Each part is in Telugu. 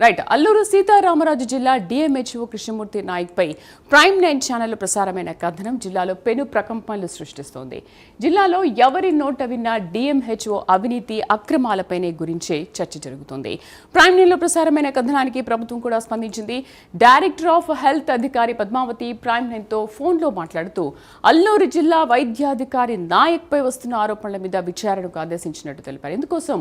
రైట్. అల్లూరు సీతారామరాజు జిల్లా డిఎంహెచ్ఓ కృష్ణమూర్తి నాయక్ పై ప్రైమ్ 9 ఛానల్ ప్రసారమైన కథనం జిల్లాలో పెను ప్రకంపనలు సృష్టిస్తోంది. జిల్లాలో ఎవరి నోట విన్నా డిఎంహెచ్ఓ అవినీతి అక్రమాలపైనే గురించే చర్చ జరుగుతోంది. ప్రైమ్ 9లో ప్రసారమైన కథనానికి ప్రభుత్వం కూడా స్పందించింది. డైరెక్టర్ ఆఫ్ హెల్త్ అధికారి పద్మావతి ప్రైమ్ 9తో ఫోన్లో మాట్లాడుతూ అల్లూరు జిల్లా వైద్యాధికారి నాయక్ పై వస్తున్న ఆరోపణల మీద విచారణకు ఆదేశించినట్టు తెలిపారు. ఇందుకోసం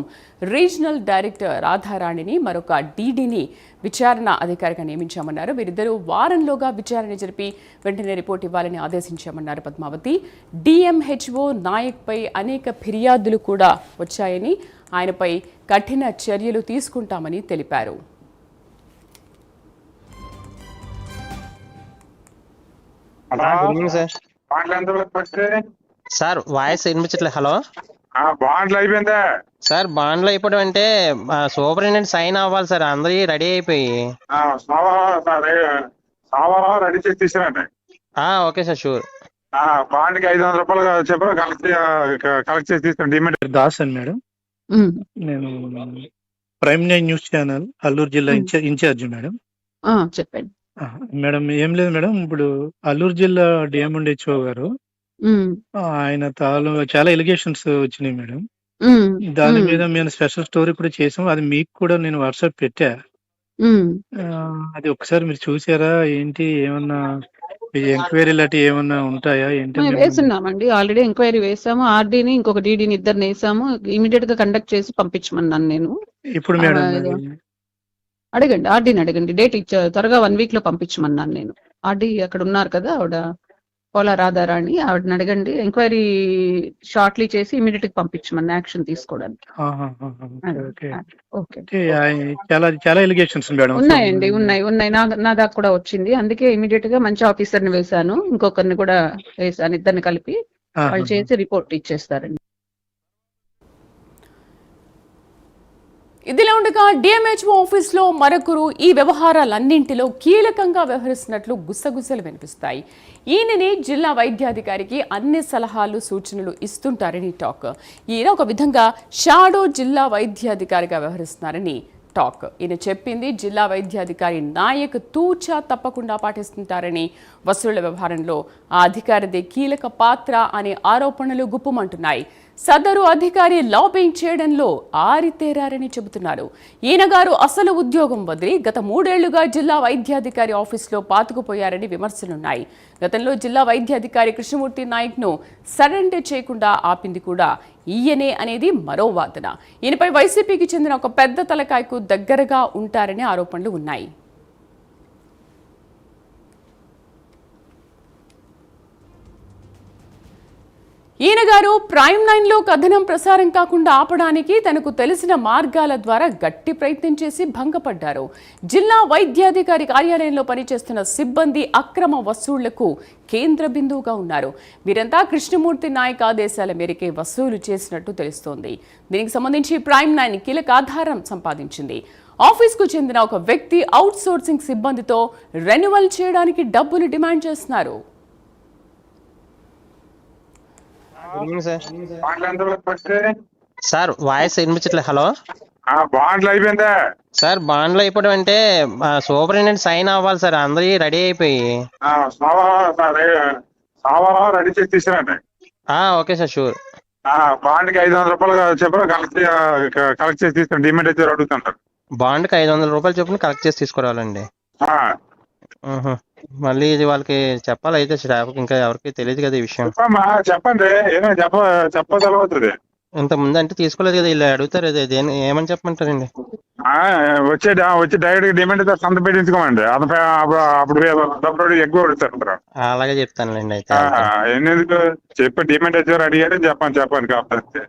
రీజనల్ డైరెక్టర్ రాధారాణిని మరొక డీడీని విచారణ అధికారిగా నియమించామన్నారు. వీరిద్దరూ వారంలోగా విచారణ జరిపి వెంటనే రిపోర్ట్ ఇవ్వాలని ఆదేశించామన్నారు పద్మావతి. డిఎంహెచ్ఓ నాయక్ పై అనేక ఫిర్యాదులు కూడా వచ్చాయని, ఆయనపై కఠిన చర్యలు తీసుకుంటామని తెలిపారు. సార్ వాయిస్ వినిపించట్లేదు. హలో బాండ్లు అయిపోయిందా సార్? బాండ్లు అయిపోవడం అంటే సూపరింటెండెంట్ సైన్ అవ్వాలి సార్. అందరూ రెడీ అయిపోయి సావారం రెడీ చేసి తీసుకురండి. Okay sir, sure. బాండ్కి 500 రూపాయలు చెప్పారు, కలెక్ట్ చేసి తీసుకురండి. డిమాండ్ దాస్ అని మేడం, నేను ప్రైమ్ 9 న్యూస్ ఛానల్ అల్లూరు జిల్లా ఇన్ఛార్జ్ మేడం. చెప్పండి మేడం. ఏం లేదు మేడం, ఇప్పుడు అల్లూరు జిల్లా డిఎంహెచ్ఓ గారు ఆయన చాలా ఎలిగేషన్స్ వచ్చినాయి మేడం. దాని మీద మేము స్పెషల్ స్టోరీ కూడా చేసాం. అది మీకు కూడా నేను వాట్సాప్ పెట్టా. అది ఒకసారి మీరు చూసారా ఏంటి? ఏమన్నా ఎంక్వైరీ లాంటి ఏమన్నా ఉంటాయా ఏంటి? వేస్తున్నామండి, ఆల్రెడీ ఎంక్వైరీ వేసాము. ఆర్డీని ఇంకొక డీడీని ఇద్దరిని వేసాము. ఇమీడియట్ గా కండక్ట్ చేసి పంపించమన్నాను నేను. ఇప్పుడు మేడం అడగండి, ఆర్డీని అడగండి. డేట్ ఇచ్చారు, త్వరగా 1 వీక్ లో పంపించమన్నాను నేను. ఆర్డీ అక్కడ ఉన్నారు కదా, ఆవిడ పోలా రాధారాణి, ఆవిడని అడగండి. ఎంక్వైరీ షార్ట్లీ చేసి ఇమీడియట్ గా పంపించమన్న యాక్షన్ తీసుకోవడానికి. చాలా ఎలిగేషన్స్ ఉన్నాయండి, ఉన్నాయి. నా దాకా కూడా వచ్చింది. అందుకే ఇమీడియట్ గా మంచి ఆఫీసర్ ని వేశాను, ఇంకొకరిని కూడా వేశాను. ఇద్దరిని కలిపి వాళ్ళు చేసి రిపోర్ట్ ఇచ్చేస్తారండి. ఇదిలా ఉండగా డిఎంహెచ్ఓ ఆఫీస్లో మరొకరు ఈ వ్యవహారాలన్నింటిలో కీలకంగా వ్యవహరిస్తున్నట్లు గుసగుసలు వినిపిస్తాయి. ఈయననే జిల్లా వైద్యాధికారికి అన్ని సలహాలు సూచనలు ఇస్తుంటారని టాక్. ఈయన ఒక విధంగా షాడో జిల్లా వైద్యాధికారిగా వ్యవహరిస్తున్నారని టాక్. ఈయన చెప్పింది జిల్లా వైద్యాధికారి నాయక్ తూచా తప్పకుండా పాటిస్తుంటారని, వసూళ్ల వ్యవహారంలో ఆ అధికారిదే కీలక పాత్ర అనే ఆరోపణలు గుప్పుమంటున్నాయి. సదరు అధికారి లాబింగ్ చేయడంలో ఆరితేరారని చెబుతున్నారు. ఈయన గారు అసలు ఉద్యోగం వదిలి గత 3 ఏళ్లుగా జిల్లా వైద్యాధికారి ఆఫీసులో పాతుకుపోయారని విమర్శలున్నాయి. గతంలో జిల్లా వైద్యాధికారి కృష్ణమూర్తి నాయక్ ను సరెండర్ చేయకుండా ఆపింది కూడా ఈయనే అనేది మరో వాదన. ఈయనపై వైసీపీకి చెందిన ఒక పెద్ద తలకాయకు దగ్గరగా ఉంటారనే ఆరోపణలు ఉన్నాయి. ఈయన గారు ప్రైమ్ 9లో కథనం ప్రసారం కాకుండా ఆపడానికి తనకు తెలిసిన మార్గాల ద్వారా గట్టి ప్రయత్నం చేసి భంగపడ్డారు. జిల్లా వైద్యాధికారి కార్యాలయంలో పనిచేస్తున్న సిబ్బంది అక్రమ వసూళ్లకు కేంద్ర బిందువుగా ఉన్నారు. వీరంతా కృష్ణమూర్తి నాయక్ ఆదేశాల మేరకే వసూలు చేసినట్టు తెలుస్తోంది. దీనికి సంబంధించి ప్రైమ్ 9 కీలక ఆధారం సంపాదించింది. ఆఫీస్కు చెందిన ఒక వ్యక్తి అవుట్ సోర్సింగ్ సిబ్బందితో రెన్యువల్ చేయడానికి డబ్బులు డిమాండ్ చేస్తున్నారు. సార్ వాయిస్ వినిపించట్లేదు. హలో బాండ్లు అయిపోయిందా సార్? బాండ్లు అయిపోవడం అంటే సూపరింటెండెంట్ సైన్ అవ్వాలి సార్. అందరూ రెడీ అయిపోయి సావారం రెడీ చేసి తీసుకురండి. Okay sir, sure. బాండ్కి 500 రూపాయలు చెప్పారు, కలెక్ట్ చేసి తీసుకురండి. డిమాండ్ అయితే అడుగుతుంటారు. బాండ్కి 500 రూపాయలు చొప్పున కలెక్ట్ చేసి తీసుకురావాలండి. మళ్ళీ ఇది వాళ్ళకి చెప్పాలి అయితే స్టాఫ్కి, ఇంకా ఎవరికి తెలియదు కదా ఈ విషయం. చెప్పండి, చెప్పగలుగుతుంది. ఇంత ముందు అంటే తీసుకోలేదు కదా, ఇలా అడుగుతారు. ఏమని చెప్పమంటారండి? వచ్చి డైరెక్ట్ డిమాండ్ అయితే సంత పెట్టించుకోమండి. అప్పుడు డబ్బులు ఎక్కువ అడుగుతారు. అలాగే చెప్తానులేండి అయితే. ఎందుకు చెప్పి డిమాండ్ వచ్చారు అడిగారు చెప్పండి కాకపోతే.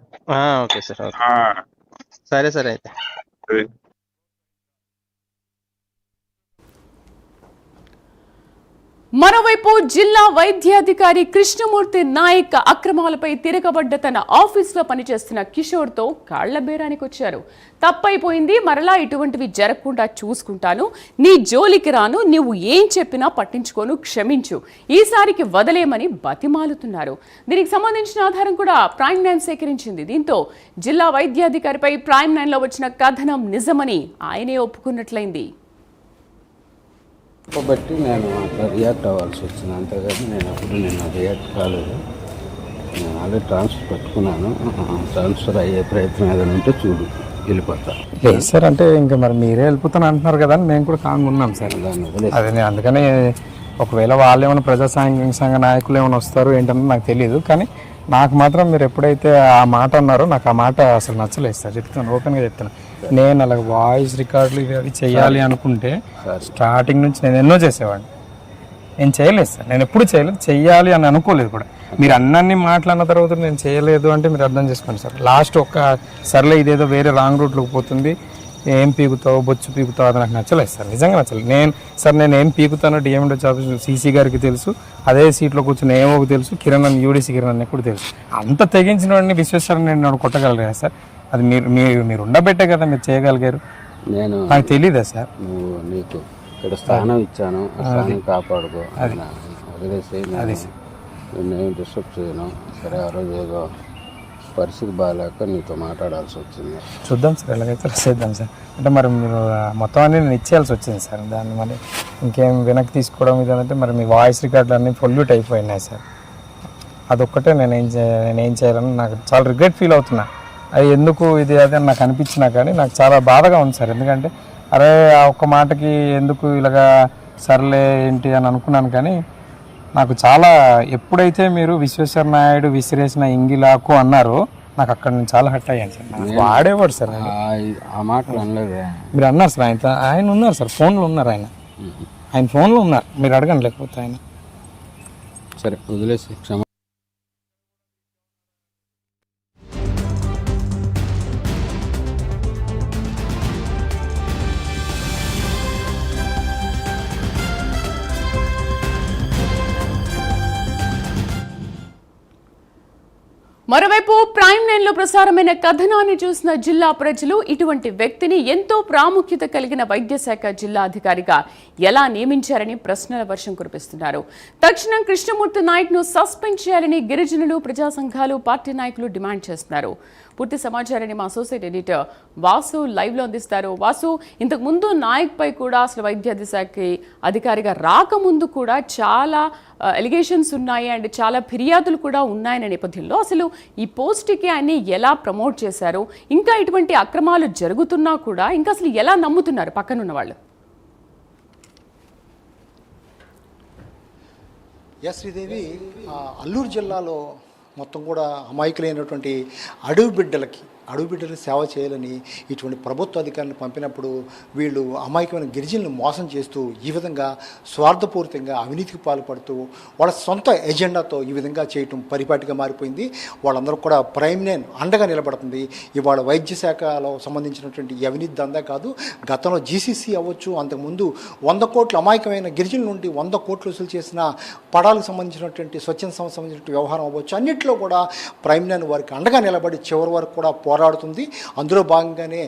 ఓకే సార్, సరే సరే అయితే. మరోవైపు జిల్లా వైద్యాధికారి కృష్ణమూర్తి నాయక్ అక్రమాలపై తిరగబడ్డ తన ఆఫీసులో పనిచేస్తున్న కిషోర్తో కాళ్ల బేరానికి వచ్చారు. తప్పైపోయింది, మరలా ఇటువంటివి జరగకుండా చూసుకుంటాను, నీ జోలికి రాను, నువ్వు ఏం చెప్పినా పట్టించుకోను, క్షమించు, ఈసారికి వదలేమని బతిమాలుతున్నారు. దీనికి సంబంధించిన ఆధారం కూడా ప్రైమ్ 9 సేకరించింది. దీంతో జిల్లా వైద్యాధికారిపై ప్రైమ్ 9లో వచ్చిన కథనం నిజమని ఆయనే ఒప్పుకున్నట్లయింది. కాబట్టి నేను అట్లా రియాక్ట్ అవ్వాల్సి వచ్చింది, అంతేగాని నేను రియాక్ట్ కాలేదు. నేను ఆల్రెడీ ట్రాన్స్ఫర్ పెట్టుకున్నాను. ట్రాన్స్ఫర్ అయ్యే ప్రయత్నం ఏదైనా ఉంటే చూడు, వెళ్ళిపోతా. లేదు సార్, అంటే ఇంకా మరి మీరే వెళ్ళిపోతాను అంటున్నారు కదా అని మేము కూడా కాంగా ఉన్నాం సార్. అదే అందుకని ఒకవేళ వాళ్ళు ఏమైనా ప్రజా సంఘ నాయకులు ఏమైనా వస్తారు ఏంటన్నది నాకు తెలియదు. కానీ నాకు మాత్రం మీరు ఎప్పుడైతే ఆ మాట అన్నారో నాకు ఆ మాట అసలు నచ్చలేదు సార్. చెప్తాను, ఓపెన్గా చెప్తాను. నేను అలాగ వాయిస్ రికార్డులు ఇవి చేయాలి అనుకుంటే స్టార్టింగ్ నుంచి నేను ఎన్నో చేసేవాడిని. నేను చేయలేదు సార్, నేను ఎప్పుడు చేయలేదు, చెయ్యాలి అని అనుకోలేదు కూడా. మీరు అన్నీ మాట్లాడిన తర్వాత నేను చేయలేదు అంటే మీరు అర్థం చేసుకోండి సార్. లాస్ట్ ఒక్క సర్లే ఇదేదో వేరే రాంగ్ రూట్లోకి పోతుంది, ఏం పీకుతావు, బొచ్చు పీకుతావు, అది నాకు నచ్చలేదు సార్, నిజంగా నచ్చలేదు. నేను ఏం పీకుతానో డిఎండి ఆఫీస్ సీసీ గారికి తెలుసు, అదే సీట్లో కూర్చుని ఏమోకి తెలుసు, కిరణ్ అని యూడీసీ కిరణ్ అని కూడా తెలుసు. అంత తెగించిన వాడిని విశ్వేశ్వరని నేను కొట్టగలిగా సార్? అది మీరు ఉండబెట్టే కదా మీరు చేయగలిగారు. నేను నాకు తెలీదా సార్? నువ్వు నీకు ఇక్కడ స్థానం ఇచ్చాను, స్థానం కాపాడుకో, వదిలేసి నేను డిస్టర్బ్ చేయను. సరే, ఆ రోజు ఏదో పరిస్థితి బాగాలేక నీతో మాట్లాడాల్సి వచ్చింది. చూద్దాం సార్, ఎలాగైతే చేద్దాం సార్. అంటే మరి మీరు మొత్తం అన్నీ నేను ఇచ్చేయాల్సి వచ్చింది సార్. దాన్ని మరి ఇంకేం వెనక్కి తీసుకోవడం ఇదంటే మరి మీ వాయిస్ రికార్డులు అన్నీ పొల్యూట్ అయిపోయినాయి సార్. అదొక్కటే నేనేం చేయాలని నాకు చాలా రిగ్రెట్ ఫీల్ అవుతున్నా. అది ఎందుకు ఇది అదే నాకు అనిపించినా కానీ నాకు చాలా బాధగా ఉంది సార్. ఎందుకంటే అరే ఆ ఒక్క మాటకి ఎందుకు ఇలాగా సర్లే ఏంటి అని అనుకున్నాను. కానీ నాకు చాలా ఎప్పుడైతే మీరు విశ్వేశ్వర నాయుడు విసిరేసిన ఇంగిలాకు అన్నారో నాకు అక్కడ నేను చాలా హట్ అయ్యాను సార్. వాడేవాడు సార్, ఆ మాటలు అనలేదు. మీరు అన్నారు సార్, ఆయన ఉన్నారు సార్, ఫోన్లో ఉన్నారు, ఆయన ఫోన్లో ఉన్నారు, మీరు అడగండి. లేకపోతే ఆయన సరే వదిలేసి క్షమ. మరోవైపు ప్రైమ్ 9లో ప్రసారమైన కథనాన్ని చూసిన జిల్లా ప్రజలు ఇటువంటి వ్యక్తిని ఎంతో ప్రాముఖ్యత కలిగిన వైద్య శాఖ జిల్లా అధికారిగా ఎలా నియమించారని ప్రశ్నల వర్షం కురిపిస్తున్నారు. తక్షణం కృష్ణమూర్తి నాయక్ను సస్పెండ్ చేయాలని గిరిజనులు, ప్రజా సంఘాలు, పార్టీ నాయకులు డిమాండ్ చేస్తున్నారు. పూర్తి సమాచారాన్ని మా అసోసియేట్ ఎడిటర్ వాసు లైవ్లో అందిస్తారు. వాసు, ఇంతకు ముందు నాయక్ పై కూడా అసలు వైద్యాధిశాఖ అధికారిగా రాకముందు కూడా చాలా ఎలిగేషన్స్ ఉన్నాయి అండ్ చాలా ఫిర్యాదులు కూడా ఉన్నాయనే నేపథ్యంలో అసలు ఈ పోస్ట్కి ఆయన్ని ఎలా ప్రమోట్ చేశారు, ఇంకా ఇటువంటి అక్రమాలు జరుగుతున్నా కూడా ఇంకా అసలు ఎలా నమ్ముతున్నారు పక్కనున్న వాళ్ళు? శ్రీదేవి, అల్లూరు జిల్లాలో మొత్తం కూడా అమాయకులైనటువంటి అడవి బిడ్డలకి సేవ చేయాలని ఇటువంటి ప్రభుత్వ అధికారులను పంపినప్పుడు వీళ్ళు అమాయకమైన గిరిజనులను మోసం చేస్తూ ఈ విధంగా స్వార్థపూరితంగా అవినీతికి పాల్పడుతూ వాళ్ళ సొంత ఎజెండాతో ఈ విధంగా చేయటం పరిపాటిగా మారిపోయింది. వాళ్ళందరూ కూడా ప్రైమ్ 9 అండగా నిలబడుతుంది. ఇవాళ వైద్య శాఖలో సంబంధించినటువంటి అవినీతి దందా కాదు, గతంలో జీసీసీ అవ్వచ్చు, అంతకుముందు 100 కోట్ల అమాయకమైన గిరిజనుల నుండి 100 కోట్లు వసూలు చేసిన పడాలకు సంబంధించినటువంటి స్వచ్ఛంద సంస్థ సంబంధించిన వ్యవహారం అవ్వచ్చు, అన్నింటిలో కూడా ప్రైమ్ 9 వారికి అండగా నిలబడి చివరి వరకు కూడా పోరాడుతుంది. అందులో భాగంగానే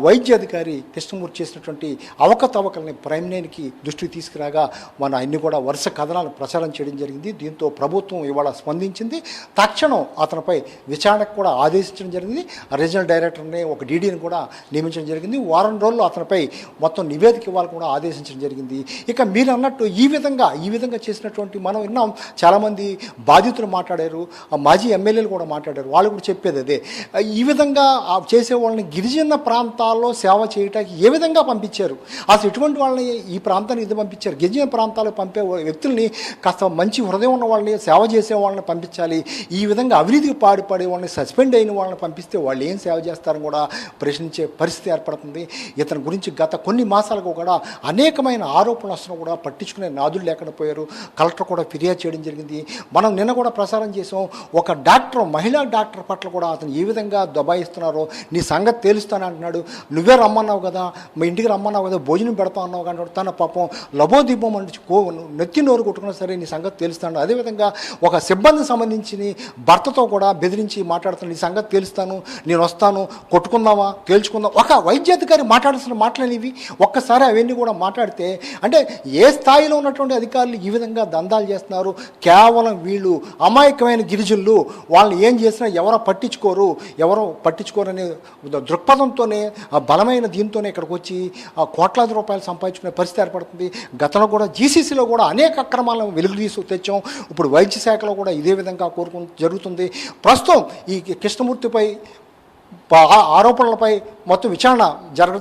వైద్య అధికారి కృష్ణమూర్తి చేసినటువంటి అవకతవకల్ని ప్రైమ్ 9కి దృష్టికి తీసుకురాగా మన అన్ని కూడా వరుస కథనాలు ప్రచారం చేయడం జరిగింది. దీంతో ప్రభుత్వం ఇవాళ స్పందించింది. తక్షణం అతనిపై విచారణకు కూడా ఆదేశించడం జరిగింది. రీజనల్ డైరెక్టర్ని, ఒక డీడీని కూడా నియమించడం జరిగింది. వారం రోజుల్లో అతనిపై మొత్తం నివేదిక ఇవ్వాలని కూడా ఆదేశించడం జరిగింది. ఇక మీరు అన్నట్టు ఈ విధంగా చేసినటువంటి మనం విన్నాం, చాలామంది బాధితులు మాట్లాడారు, మాజీ ఎమ్మెల్యేలు కూడా మాట్లాడారు. వాళ్ళు కూడా చెప్పేది అదే, ఈ విధంగా చేసే వాళ్ళని గిరిజన ప్రాంతాల్లో సేవ చేయడానికి ఏ విధంగా పంపించారు, అసలు ఎటువంటి వాళ్ళని ఈ ప్రాంతానికి ఇది పంపించారు, గిరిజన ప్రాంతాలకు పంపే వ్యక్తుల్ని కాస్త మంచి హృదయం ఉన్న వాళ్ళని, సేవ చేసే వాళ్ళని పంపించాలి. ఈ విధంగా అవినీతికి పాడుపడే వాళ్ళని, సస్పెండ్ అయిన వాళ్ళని పంపిస్తే వాళ్ళు ఏం సేవ చేస్తారని కూడా ప్రశ్నించే పరిస్థితి ఏర్పడుతుంది. ఇతని గురించి గత కొన్ని మాసాలకు కూడా అనేకమైన ఆరోపణలు వస్తున్నా కూడా పట్టించుకునే నాదులు లేకుండా పోయారు. కలెక్టర్ కూడా ఫిర్యాదు చేయడం జరిగింది. మనం నిన్న కూడా ప్రసారం చేసాం, ఒక డాక్టర్, మహిళా డాక్టర్ పట్ల కూడా అతను ఏ విధంగా దబాయి బుకాయిస్తున్నారో నీ సంగతి తేలుస్తాను అంటున్నాడు. నువ్వే రమ్మన్నావు కదా, మా ఇంటికి రమ్మన్నావు కదా, భోజనం పెడతా అన్నావు కానీ తన పాపం లబోదీపం అంటే నెత్తి నోరు కొట్టుకున్నా సరే నీ సంగతి తెలుస్తాను. అదేవిధంగా ఒక సిబ్బందికి సంబంధించి భర్తతో కూడా బెదిరించి మాట్లాడుతాను, నీ సంగతి తెలుస్తాను, నేను వస్తాను, కొట్టుకుందామా తేల్చుకుందాం. ఒక వైద్యాధికారి మాట్లాడాల్సిన మాటలనేవి ఒక్కసారి అవన్నీ కూడా మాట్లాడితే అంటే ఏ స్థాయిలో ఉన్నటువంటి అధికారులు ఈ విధంగా దందాలు చేస్తున్నారు. కేవలం వీళ్ళు అమాయకమైన గిరిజనులు, వాళ్ళని ఏం చేసినా ఎవరో పట్టించుకోరనే దృక్పథంతోనే ఆ బలమైన దీంతోనే ఇక్కడికి వచ్చి ఆ కోట్లాది రూపాయలు సంపాదించుకునే పరిస్థితి ఏర్పడుతుంది. గతంలో కూడా జీసీసీలో కూడా అనేక అక్రమాలను వెలుగు తెచ్చాం. ఇప్పుడు వైద్య శాఖలో కూడా ఇదే విధంగా జరుగుతుంది. ప్రస్తుతం ఈ కృష్ణమూర్తిపై ఆరోపణలపై మొత్తం విచారణ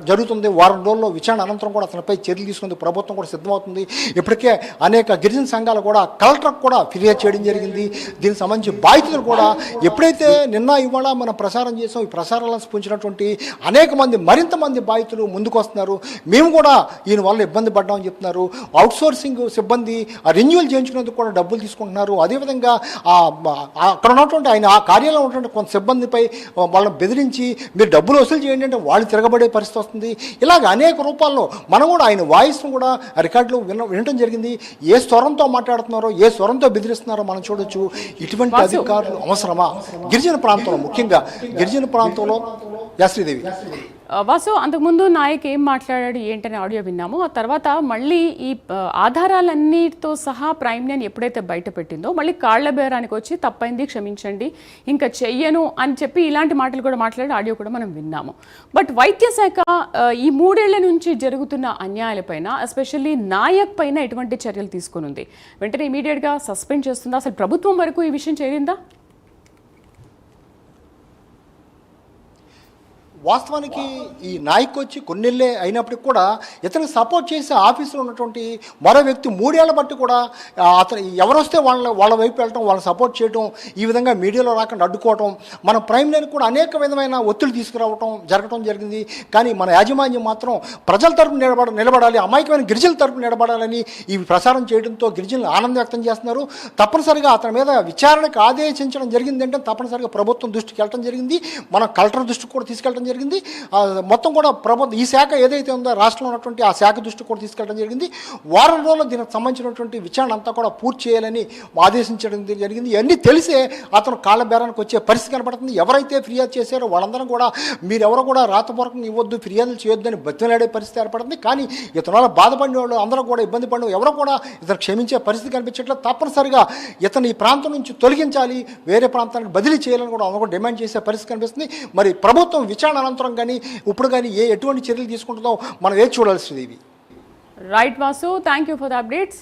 జరుగుతుంది. వారం రోజుల్లో విచారణ అనంతరం కూడా అతనిపై చర్యలు తీసుకుంది ప్రభుత్వం కూడా సిద్ధమవుతుంది. ఇప్పటికే అనేక గిరిజన సంఘాలు కూడా కలెక్టర్కి కూడా ఫిర్యాదు చేయడం జరిగింది. దీనికి సంబంధించి బాధితులు కూడా ఎప్పుడైతే నిన్న ఇవాళ మనం ప్రసారం చేసాం, ఈ ప్రసారాలను స్పందించినటువంటి అనేక మంది మరింత మంది బాధితులు ముందుకు వస్తున్నారు. మేము కూడా ఈయన వల్ల ఇబ్బంది పడ్డామని చెప్తున్నారు. అవుట్సోర్సింగ్ సిబ్బంది రెన్యూవల్ చేయించుకునేందుకు కూడా డబ్బులు తీసుకుంటున్నారు. అదేవిధంగా అక్కడ ఉన్నటువంటి ఆయన ఆ కార్యాలయంలో ఉన్నటువంటి కొంత సిబ్బందిపై వాళ్ళని బెదిరించి మీరు డబ్బులు వసూలు చేయండి అంటే వాళ్ళు తిరగబడే పరిస్థితి వస్తుంది. ఇలాగ అనేక రూపాల్లో మనం కూడా ఆయన వాయిస్ను కూడా రికార్డులో వినటం జరిగింది. ఏ స్వరంతో మాట్లాడుతున్నారో, ఏ స్వరంతో బెదిరిస్తున్నారో మనం చూడొచ్చు. ఇటువంటి అధికారులు అవసరమా గిరిజన ప్రాంతంలో, ముఖ్యంగా గిరిజన ప్రాంతంలో? శ్రీదేవి వాసు, అంతకుముందు నాయక్ ఏం మాట్లాడాడు ఏంటనే ఆడియో విన్నాము. ఆ తర్వాత మళ్ళీ ఈ ఆధారాలన్నిటితో సహా ప్రైమ్ లైన్ ఎప్పుడైతే బయట పెట్టిందో మళ్ళీ కాళ్ల బేరానికి వచ్చి తప్పైంది క్షమించండి ఇంకా చెయ్యను అని చెప్పి ఇలాంటి మాటలు కూడా మాట్లాడి ఆడియో కూడా మనం విన్నాము. బట్ వైద్య శాఖ ఈ 3 ఏళ్ల నుంచి జరుగుతున్న అన్యాయాలపైన ఎస్పెషల్లీ నాయక్ పైన ఎటువంటి చర్యలు తీసుకుని వెంటనే ఇమీడియట్గా సస్పెండ్ చేస్తుందా? అసలు ప్రభుత్వం వరకు ఈ విషయం చేరిందా? వాస్తవానికి ఈ నాయక్ వచ్చి కొన్నేళ్ళే అయినప్పటికి కూడా ఇతనికి సపోర్ట్ చేసే ఆఫీసులో ఉన్నటువంటి మరో వ్యక్తి 3 ఏళ్ల బట్టి కూడా అతను ఎవరొస్తే వాళ్ళ వైపు వెళ్ళటం, వాళ్ళని సపోర్ట్ చేయటం, ఈ విధంగా మీడియాలో రాకుండా అడ్డుకోవటం, మన ప్రైమ్ లైన్ కూడా అనేక విధమైన ఒత్తిడి తీసుకురావటం జరగటం జరిగింది. కానీ మన యాజమాన్యం మాత్రం ప్రజల తరపున నిలబడాలి, అమాయకమైన గిరిజనుల తరపున నిలబడాలని ఈ ప్రసారం చేయడంతో గిరిజనులు ఆనందం వ్యక్తం చేస్తున్నారు. తప్పనిసరిగా అతని మీద విచారణకు ఆదేశించడం జరిగిందంటే తప్పనిసరిగా ప్రభుత్వం దృష్టికి వెళ్ళడం జరిగింది. మన కలెక్టర్ దృష్టికి కూడా తీసుకెళ్ళడం జరిగింది. మొత్తం కూడా ప్రభుత్వం ఈ శాఖ ఏదైతే ఉందో రాష్ట్రంలో ఉన్నటువంటి ఆ శాఖ దృష్టికి కూడా తీసుకెళ్ళడం జరిగింది. వారం రోజుల్లో దీనికి సంబంధించినటువంటి విచారణ అంతా కూడా పూర్తి చేయాలని ఆదేశించడం జరిగింది. ఇవన్నీ తెలిసే అతను కాళ్ళ బేరానికి వచ్చే పరిస్థితి కనపడుతుంది. ఎవరైతే ఫిర్యాదు చేశారో వాళ్ళందరం కూడా మీరెవరో కూడా రాతపూర్వకంగా ఇవ్వద్దు, ఫిర్యాదులు చేయొద్దని బతిలాడే పరిస్థితి ఏర్పడుతుంది. కానీ ఇతని వల్ల బాధపడిన వాళ్ళు అందరూ కూడా ఇబ్బంది పడిన ఎవరో కూడా ఇతను క్షమించే పరిస్థితి కనిపించట్లేదు. తప్పనిసరిగా ఇతను ఈ ప్రాంతం నుంచి తొలగించాలి, వేరే ప్రాంతానికి బదిలీ చేయాలని కూడా అందరూ డిమాండ్ చేసే పరిస్థితి కనిపిస్తుంది. మరి ప్రభుత్వం విచారణ అనంతరం కానీ ఇప్పుడు కానీ ఎటువంటి చర్యలు తీసుకుంటుందో మనం చూడాల్సింది. Right Vasu, thank you for the updates.